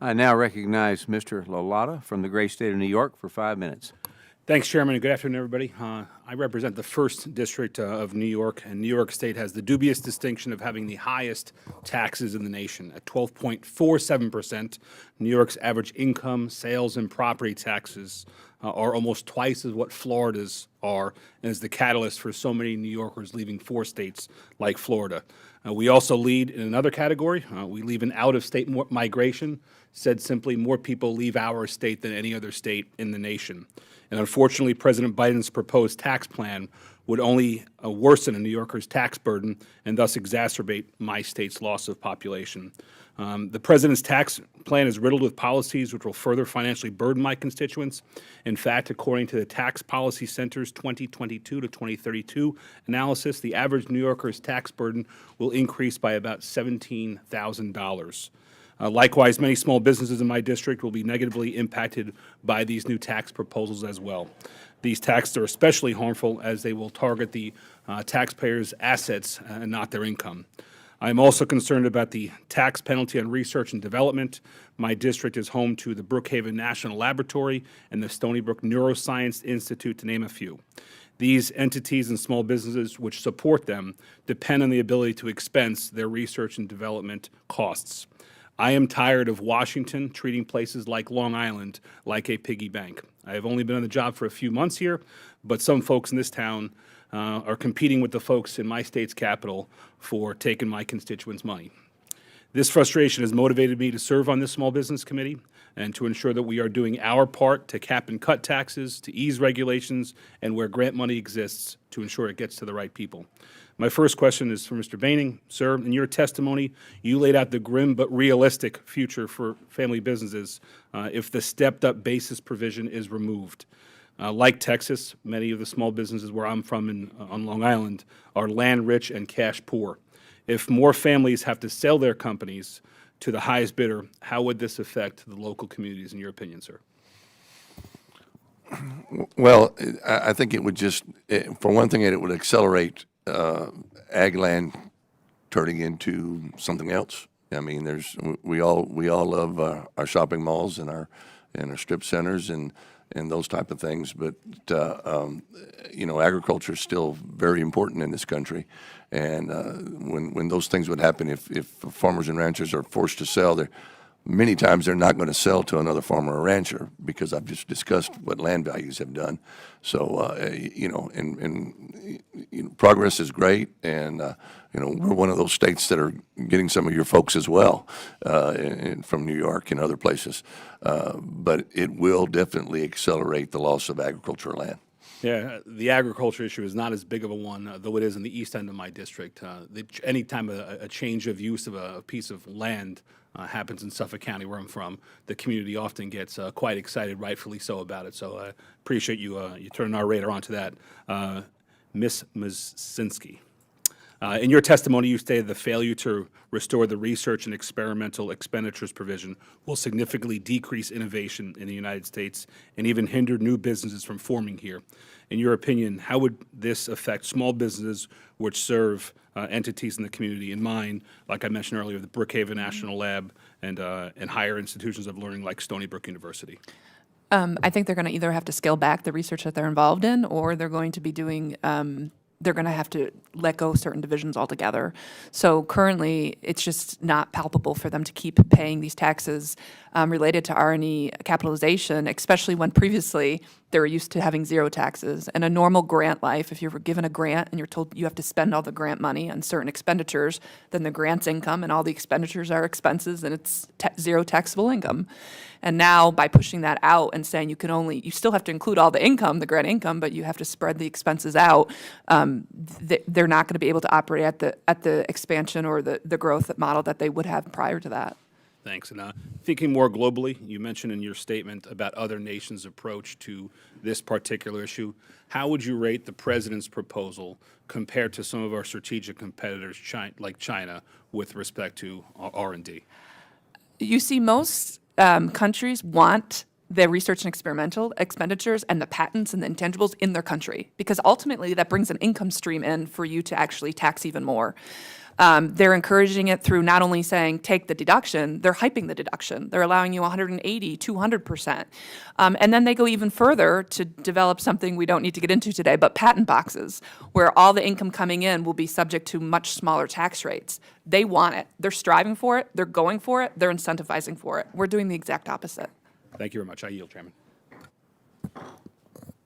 I now recognize Mr. LaLota from the great state of New York for 5 minutes. Thanks, Chairman, and good afternoon, everybody. I represent the 1st District of New York, and New York State has the dubious distinction of having the highest taxes in the nation. At 12.47%, New York's average income, sales, and property taxes are almost twice as what Florida's are, and is the catalyst for so many New Yorkers leaving 4 states like Florida. We also lead in another category. We lead in out-of-state migration. Said simply, more people leave our state than any other state in the nation. And unfortunately, President Biden's proposed tax plan would only worsen a New Yorker's tax burden and thus exacerbate my state's loss of population. The president's tax plan is riddled with policies which will further financially burden my constituents. In fact, according to the Tax Policy Center's 2022 to 2032 analysis, the average New Yorker's tax burden will increase by about $17,000. Likewise, many small businesses in my district will be negatively impacted by these new tax proposals as well. These taxes are especially harmful as they will target the taxpayers' assets and not their income. I'm also concerned about the tax penalty on research and development. My district is home to the Brookhaven National Laboratory and the Stony Brook Neuroscience Institute, to name a few. These entities and small businesses which support them depend on the ability to expense their research and development costs. I am tired of Washington treating places like Long Island like a piggy bank. I have only been on the job for a few months here, but some folks in this town are competing with the folks in my state's capital for taking my constituents' money. This frustration has motivated me to serve on this Small Business Committee and to ensure that we are doing our part to cap and cut taxes, to ease regulations, and where grant money exists, to ensure it gets to the right people. My first question is for Mr. Boehning. Sir, in your testimony, you laid out the grim but realistic future for family businesses if the stepped-up basis provision is removed. Like Texas, many of the small businesses where I'm from on Long Island are land-rich and cash-poor. If more families have to sell their companies to the highest bidder, how would this affect the local communities, in your opinion, sir? Well, I think it would just, for one thing, it would accelerate ag land turning into something else. I mean, we all love our shopping malls and our strip centers and those type of things, but agriculture is still very important in this country. And when those things would happen, if farmers and ranchers are forced to sell, many times they're not going to sell to another farmer or rancher because I've just discussed what land values have done. So, progress is great, and, we're one of those states that are getting some of your folks as well from New York and other places. But it will definitely accelerate the loss of agricultural land. Yeah, the agriculture issue is not as big of a one, though it is in the east end of my district. Any time a change of use of a piece of land happens in Suffolk County, where I'm from, the community often gets quite excited, rightfully so, about it. So I appreciate you turning our radar onto that. Ms. Mazinski, in your testimony, you stated the failure to restore the research and experimental expenditures provision will significantly decrease innovation in the United States and even hinder new businesses from forming here. In your opinion, how would this affect small businesses which serve entities in the community? In mine, like I mentioned earlier, the Brookhaven National Lab and higher institutions of learning like Stony Brook University. I think they're going to either have to scale back the research that they're involved in, or they're going to be doing they're going to have to let go of certain divisions altogether. So currently, it's just not palpable for them to keep paying these taxes related to R&E capitalization, especially when previously they were used to having zero taxes. In a normal grant life, if you were given a grant and you're told you have to spend all the grant money on certain expenditures, then the grant's income and all the expenditures are expenses, and it's zero taxable income. And now, by pushing that out and saying you still have to include all the income, the grant income, but you have to spread the expenses out, they're not going to be able to operate at the expansion or the growth model that they would have prior to that. Thanks. And thinking more globally, you mentioned in your statement about other nations' approach to this particular issue. How would you rate the president's proposal compared to some of our strategic competitors, like China, with respect to R&D? You see, most countries want the research and experimental expenditures and the patents and the intangibles in their country, because ultimately that brings an income stream in for you to actually tax even more. They're encouraging it through not only saying take the deduction, they're hyping the deduction. They're allowing you 180, 200%. And then they go even further to develop something we don't need to get into today, but patent boxes, where all the income coming in will be subject to much smaller tax rates. They want it. They're striving for it. They're going for it. They're incentivizing for it. We're doing the exact opposite. Thank you very much. I yield, Chairman.